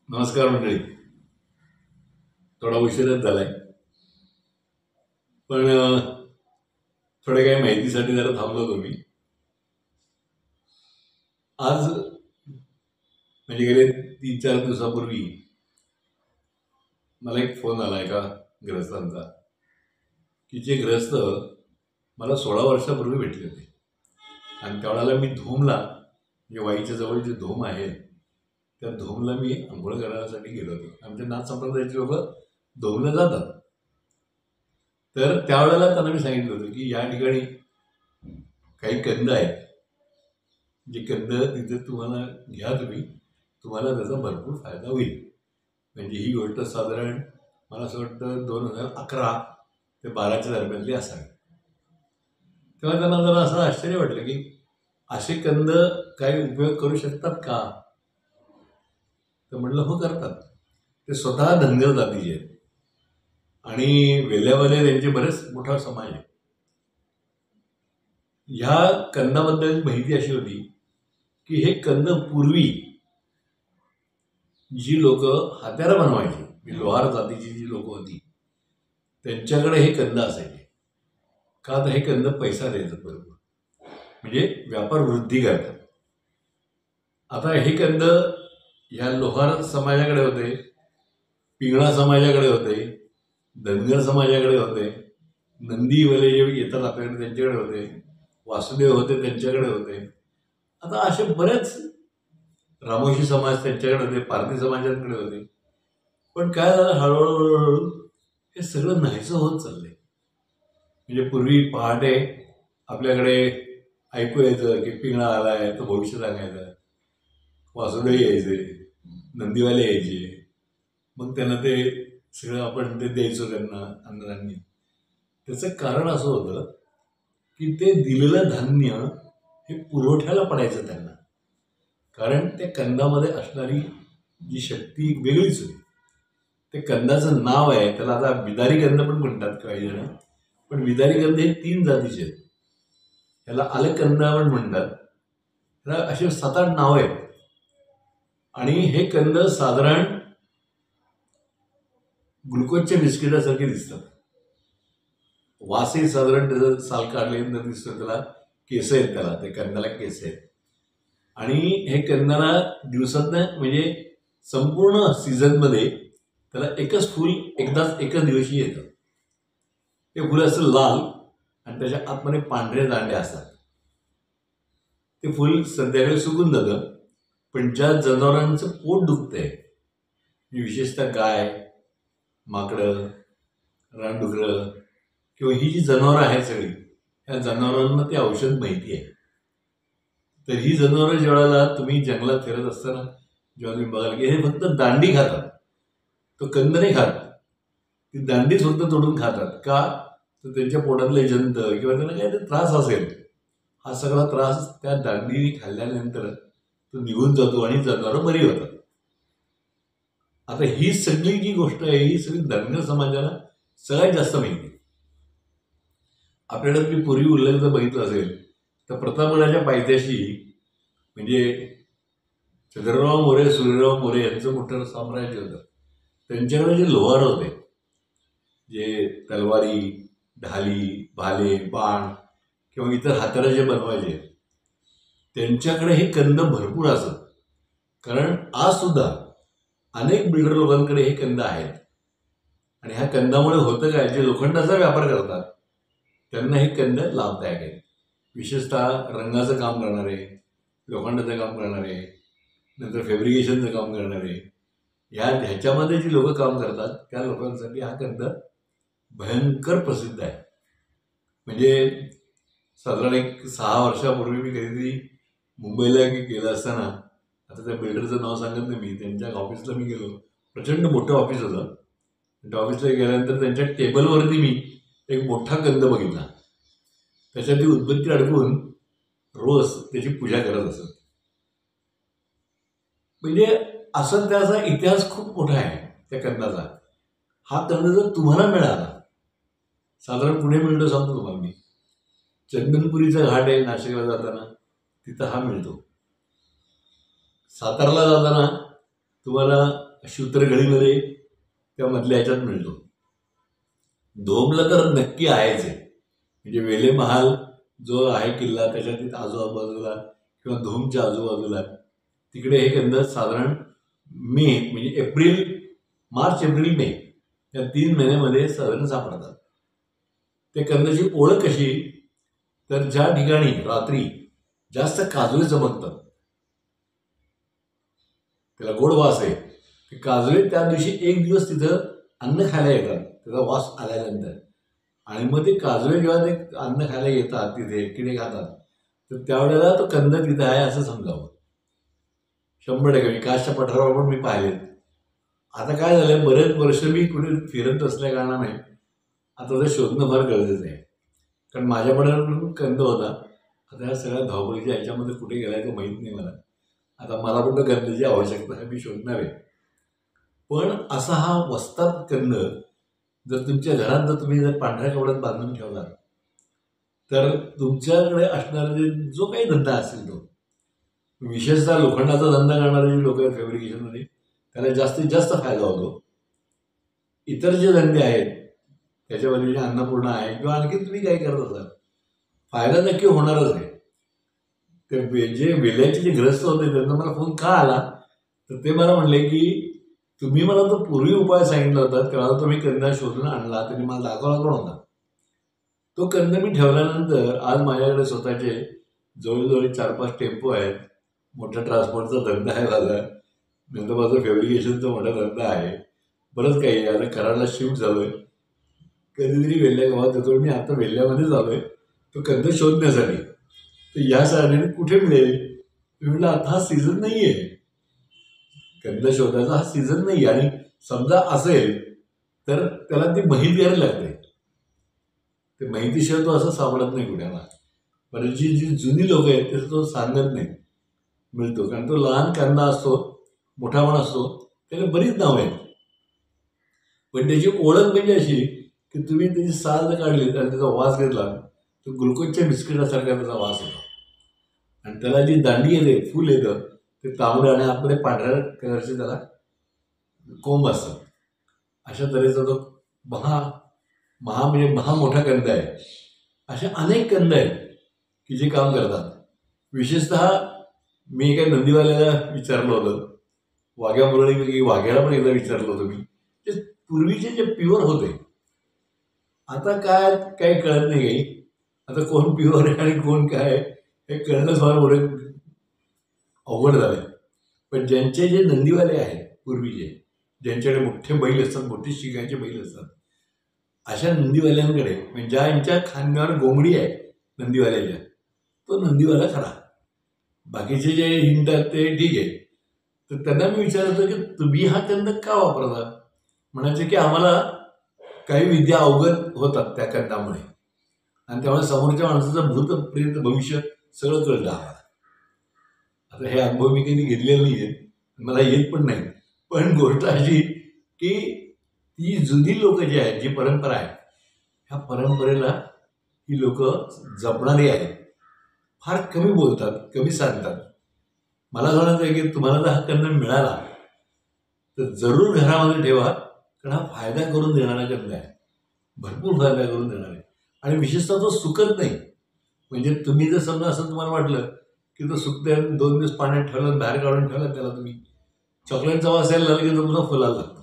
नमस्कार मंडळी. थोडा उशीरच झालाय, पण थोड्या काही माहितीसाठी जरा थांबलो होतो मी. आज म्हणजे गेले 3-4 दिवसापूर्वी मला एक फोन आला एका ग्रस्तांचा, की जे ग्रस्त मला 16 वर्षापूर्वी भेटले होते. आणि त्यावेळेला मी धूमला, म्हणजे वाईच्या जवळ जे धूम आहे त्या धूमला मी आंघोळ करण्यासाठी गेलो होतो. आमच्या नाथ संप्रदायाची लोक धूमला जातात. तर त्यावेळेला त्यांना मी सांगितलं होतं की या ठिकाणी काही कंद आहेत, जे कंद तिथे तुम्हाला घ्या, तुम्हाला त्याचा भरपूर फायदा होईल. म्हणजे ही गोष्ट साधारण मला असं वाटतं 2011 ते 12च्या दरम्यानली असावी. तेव्हा त्यांना जरा असं आश्चर्य वाटलं की असे कंद काही उपयोग करू शकतात का. तर म्हटलं हो, करतात. ते स्वतः धनगर जातीचे आहेत आणि वेल्यावाले त्यांचे बरेच मोठा समाज आहे. ह्या कंदाबद्दल माहिती अशी होती की हे कंद पूर्वी जी लोक हात्यारं बनवायची, लोहार जातीची जी लोक होती त्यांच्याकडे हे कंद असायचे. का तर हे कंद पैसा द्यायचं बरोबर, म्हणजे व्यापार वृद्धी करतात. आता हे कंद ह्या लोहार समाजाकडे होते, पिंगळा समाजाकडे होते, धनगर समाजाकडे होते, नंदीवाले जे येतात आपल्याकडे त्यांच्याकडे होते, वासुदेव होते त्यांच्याकडे होते. आता असे बरेच रामोशी समाज त्यांच्याकडे होते, पारधी समाजांकडे होते. पण काय झालं, हळूहळू हे सगळं नाहीसं होत चाललंय. म्हणजे पूर्वी पहाटे आपल्याकडे ऐकू यायचं की पिंगळा आलाय, तो भविष्य सांगायचा. वासुदेव यायचे, नंदीवाले यायचे, मग त्यांना ते सगळं आपण ते द्यायचो त्यांना अन्नधान्य. त्याचं कारण असं होतं की ते दिलेलं धान्य हे पुरवठ्याला पडायचं त्यांना. कारण त्या कंदामध्ये असणारी जी शक्ती वेगळीच होती. ते कंदाचं नाव आहे, त्याला आता विदारी कंद पण म्हणतात काही जण, पण विदारी कंद हे 3 जातीचे आहेत. त्याला अलकंद पण म्हणतात. त्याला असे 7-8 नावं आहेत. आणि हे कंद साधारण ग्लुकोजच्या बिस्किटासारखे दिसतात. वासही साधारण त्याचं साल काढल्यानंतर दिसतं, त्याला केस आहेत, त्याला ते कंदाला केस आहेत. आणि हे कंदाला दिवसातनं म्हणजे संपूर्ण सीझनमध्ये त्याला एकच फूल एकच दिवशी येतं. ते फुल असं लाल आणि त्याच्या आतमध्ये पांढऱ्या दांड्या असतात. ते फुल संध्याकाळी सुकून जातं. पण ज्या जनावरांचं पोट दुखतंय, विशेषतः गाय, माकडं, रानडुकरं किंवा ही जी जनावरं आहेत सगळी, ह्या जनावरांना ते औषध माहिती आहे. तर ही जनावरं ज्यावेळेला तुम्ही जंगलात फिरत असताना जेव्हा तुम्ही बघाल की हे फक्त दांडी खातात, तो कंद नाही खात, ती दांडीच फक्त तोडून खातात. का तर त्यांच्या पोटातले जंत किंवा त्यांना काही त्रास असेल, हा सगळा त्रास त्या दांडी खाल्ल्यानंतर तो निघून जातो आणि जनावरं बरी होतात. आता ही सगळी जी गोष्ट आहे ही सगळी धनगर समाजाला सगळ्यात जास्त माहिती. आपल्याकडे तुम्ही पूर्वी उल्लेख जर बघितलं असेल तर प्रतापगडाच्या पायथ्याशी म्हणजे चंद्रराव मोरे, सूर्यराव मोरे यांचं मोठं साम्राज्य होतं. त्यांच्याकडे जे लोहार होते, जे तलवारी, ढाली, भाले, बाण किंवा इतर हात्यारं जे बनवायचे, त्यांच्याकडे हे कंद भरपूर असत. कारण आज सुद्धा अनेक बिल्डर लोकांकडे हे कंद आहेत. आणि ह्या कंदामुळे होतं काय, जे लोखंडाचा व्यापार करतात त्यांना हे कंद लाभदायक आहेत. विशेषतः रंगाचं काम करणारे, लोखंडाचं काम करणारे, नंतर फॅब्रिकेशनचं काम करणारे, ह्याच्यामध्ये जी लोक काम करतात त्या लोकांसाठी हा कंद भयंकर प्रसिद्ध आहे. म्हणजे साधारण एक 6 वर्षापूर्वी मी कधीतरी मुंबईला गेलं असताना, आता त्या बिल्डरचं नाव सांगत नाही मी, त्यांच्या ऑफिसला मी गेलो. प्रचंड मोठं ऑफिस होतं. त्या ऑफिसला गेल्यानंतर त्यांच्या टेबलवरती मी एक मोठा कंद बघितला. त्याच्यात ती उदबत्ती अडकून रोज त्याची पूजा करत असत. म्हणजे असं त्याचा इतिहास खूप मोठा आहे त्या कंदाचा. हा कंद जर तुम्हाला मिळाला, साधारण पुणे मिळतो सांगतो तुम्हाला मी, चंदनपुरीचा घाट आहे नाशिकला जाताना, तिथं हा मिळतो. सातारला जाताना तुम्हाला शिवतरगडीमध्ये त्या मधल्या ह्याच्यात मिळतो. धोमला तर नक्की आहेच आहे. म्हणजे वेले महाल जो आहे किल्ला त्याच्या आजूबाजूला किंवा धोमच्या आजूबाजूला तिकडे हे कंद साधारण मे म्हणजे मार्च एप्रिल मे या 3 महिन्यामध्ये साधारण सापडतात. त्या कंदाची ओळख कशी, तर ज्या ठिकाणी रात्री जास्त काजवे चमकतात त्याला गोड वास आहे, ते काजवे त्या दिवशी एक दिवस तिथं अन्न खायला येतात त्याचा वास आल्यानंतर. आणि मग ते काजवे जेव्हा ते अन्न खायला येतात तिथे किडे खातात, तर त्यावेळेला तो कंद तिथं आहे असं समजावं. 100% विकासच्या पठारावर पण मी पाहिलेत. आता काय झालंय, बरेच वर्ष मी कुठे फिरत असल्या कारणाने आता ते शोधणं फार गरजेचं आहे. कारण माझ्याकडे पण कंद होता. आता ह्या सगळ्या धावपळीच्या ह्याच्यामध्ये कुठे गेलाय तो माहीत नाही मला. आता मला पण तो कंदाची आवश्यकता आहे, मी शोधणार आहे. पण असा हा वस्तात कंद जर तुमच्या घरात जर तुम्ही जर पांढऱ्या कपड्यात बांधून ठेवला, तर तुमच्याकडे असणारा जो काही धंदा असेल तो, विशेषतः लोखंडाचा धंदा करणारे जे लोक आहेत फॅब्रिकेशनमध्ये, त्याला जास्तीत जास्त फायदा होतो. इतर जे धंदे आहेत त्याच्यामध्ये जे अन्नपूर्णा आहे किंवा आणखी तुम्ही काय करत असाल, फायदा नक्की होणारच आहे. ते जे वेल्याचे जे ग्रस्त होते त्यांना मला फोन का आला, तर ते मला म्हणले की तुम्ही मला तो पूर्वी उपाय सांगितला होता, तेव्हा तुम्ही कंद शोधून आणला, त्यांनी मला दाखवला पण होता. तो कंद मी ठेवल्यानंतर आज माझ्याकडे स्वतःचे जवळजवळ 4-5 टेम्पो आहेत, मोठा ट्रान्सपोर्टचा धंदा आहे माझा, नंतर माझं फॅब्रिकेशनचा मोठा धंदा आहे, बरंच काही. आता कराडला शिफ्ट झालोय, कधीतरी वेल्ल्या गावात येतो. मी आता वेल्ल्यामध्ये झालोय तो कंद शोधण्यासाठी. तर या साडीने कुठे मिळेल, मी म्हटलं आता हा सीझन नाही आहे, कंद शोधायचा हा सीझन नाही. आणि समजा असेल तर त्याला ती माहिती द्यायला लागते, ते माहितीशिवाय तो असं सापडत नाही कुठ्याला. बरं जी जुनी लोक आहेत ते तो सांगत नाही मिळतो, कारण तो लहान कांदा असतो, मोठा पण असतो, त्याला बरीच नावं आहेत. पण त्याची ओळख म्हणजे अशी की तुम्ही त्याची साल जर काढली आणि त्याचा वास घेतला तर ग्लुकोजच्या बिस्किटासारखा त्याचा वास येतो. आणि त्याला जी दांडी येते, फूल येतं, ते तांबडं आणि आपले पांढऱ्या कलरचे त्याला कोंब असतात. अशा तऱ्हेचा तो महा मोठा कंद आहे. असे अनेक कंद आहेत की जे काम करतात. विशेषतः मी एका नंदीवाल्याला विचारलं होतं, वाघ्या मुरळी वाघ्याला पण एकदा विचारलं होतं मी, ते पूर्वीचे जे प्युअर होते, आता काय काही कळत नाही काही. आता कोण प्युअर आहे आणि कोण काय हे कळणंच फार मोठं अवघड झालंय. पण ज्यांचे जे नंदीवाले आहेत पूर्वीचे, ज्यांच्याकडे मोठे बैल असतात, मोठे शिंगाचे बैल असतात, अशा नंदीवाल्यांकडे म्हणजे ज्यांच्या खांद्यावर गोंगडी आहे नंदीवाल्याच्या, तो नंदीवाला खरा. बाकीचे जे हिंडतात ते ठीक आहे. तर त्यांना मी विचारतो की तुम्ही हा कंद का वापरता. म्हणायचे की आम्हाला काही विद्या अवगत होतात त्या कंदामुळे, आणि त्यामुळे समोरच्या माणसाचं भूतप्रेत भविष्य सगळं कळतं आम्हाला. आता हे अनुभव मी कधी घेतलेला नाही आहे, मला येत पण नाही. पण गोष्ट अशी की ती जुनी लोक जी आहेत, जी परंपरा आहे, ह्या परंपरेला ही लोक जपणारी आहेत. फार कमी बोलतात, कमी सांगतात. मला असं म्हणायचं आहे की तुम्हाला जर हा कंद मिळाला तर जरूर घरामध्ये ठेवा, कारण हा फायदा करून देणारा कंद आहे, भरपूर फायदा करून देणार आहे. आणि विशेषतः तो सुकत नाही. म्हणजे तुम्ही जर समजा असं तुम्हाला वाटलं की तो सुकते, 2 दिवस पाण्यात ठेवलं, बाहेर काढून ठेवलं, त्याला तुम्ही चॉकलेटचा वास यायला लागला की तो पुन्हा फुलायला लागतो.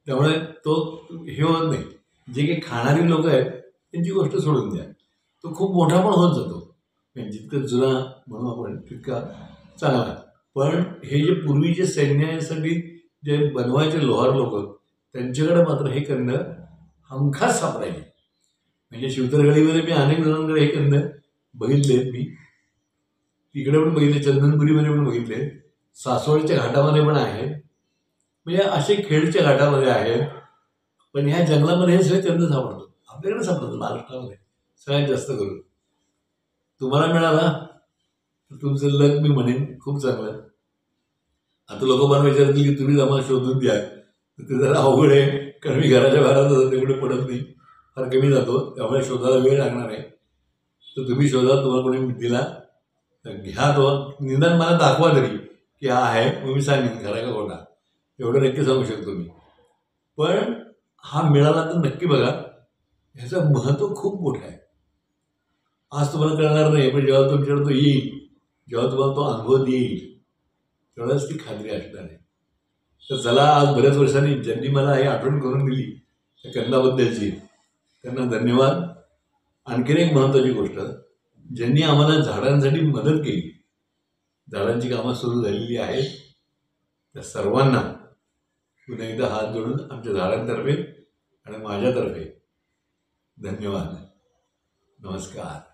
त्यामुळे तो हे होत नाही. जे काही खाणारी लोक आहेत त्यांची गोष्ट सोडून द्या, तो खूप मोठा पण होत जातो. म्हणजे जितकं जुना म्हणू आपण तितका चांगला. पण हे जे पूर्वीचे सैन्यासाठी जे बनवायचे लोहार लोक, त्यांच्याकडे मात्र हे कंद हमखास सापडायचे. म्हणजे शिवतरगडीमध्ये मी अनेक जणांकडे हे कंद बघितलेत. मी तिकडे पण बघितले, चंदनपुरीमध्ये पण बघितले, सासवडच्या घाटामध्ये पण आहेत, म्हणजे असे खेडच्या घाटामध्ये आहेत. पण ह्या जंगलामध्ये हे सगळे कंद सापडतात. आपल्याकडे सापडतात महाराष्ट्रामध्ये सगळ्यात जास्त करून. तुम्हाला मिळाला तर तुमचं लक मी म्हणेन खूप चांगलं. आता लोक मला विचारतील की तुम्ही आम्हाला शोधून द्या, तर ते जरा अवघड आहे, कारण मी घराच्या बाहेर जातो, तिकडे पडत नाही, फार कमी जातो, त्यामुळे शोधायला वेळ लागणार आहे. तर तुम्ही शोधा, तुम्हाला कोणी दिला तर घ्या तो, निदान मला दाखवा तरी की हा आहे, मग मी सांगेन खरा का खोटा. एवढं नक्की सांगू शकतो मी. पण हा मिळाला तर नक्की बघा, ह्याचं महत्त्व खूप मोठं आहे. आज तुम्हाला कळणार नाही, पण जेव्हा तुमच्याकडे तो येईल, जेव्हा तुम्हाला तो अनुभव देईल, तेवढाच ती खात्री असणार आहे. तर चला, आज बऱ्याच वर्षांनी ज्यांनी मला ही आठवण करून दिली त्या कंदाबद्दलची, त्यांना धन्यवाद. आणखीन एक महत्त्वाची गोष्ट, ज्यांनी आम्हाला झाडांसाठी मदत केली, झाडांची कामं सुरू झालेली आहेत, त्या सर्वांना पुन्हा एकदा हात जोडून आमच्या झाडांतर्फे आणि माझ्यातर्फे धन्यवाद. नमस्कार.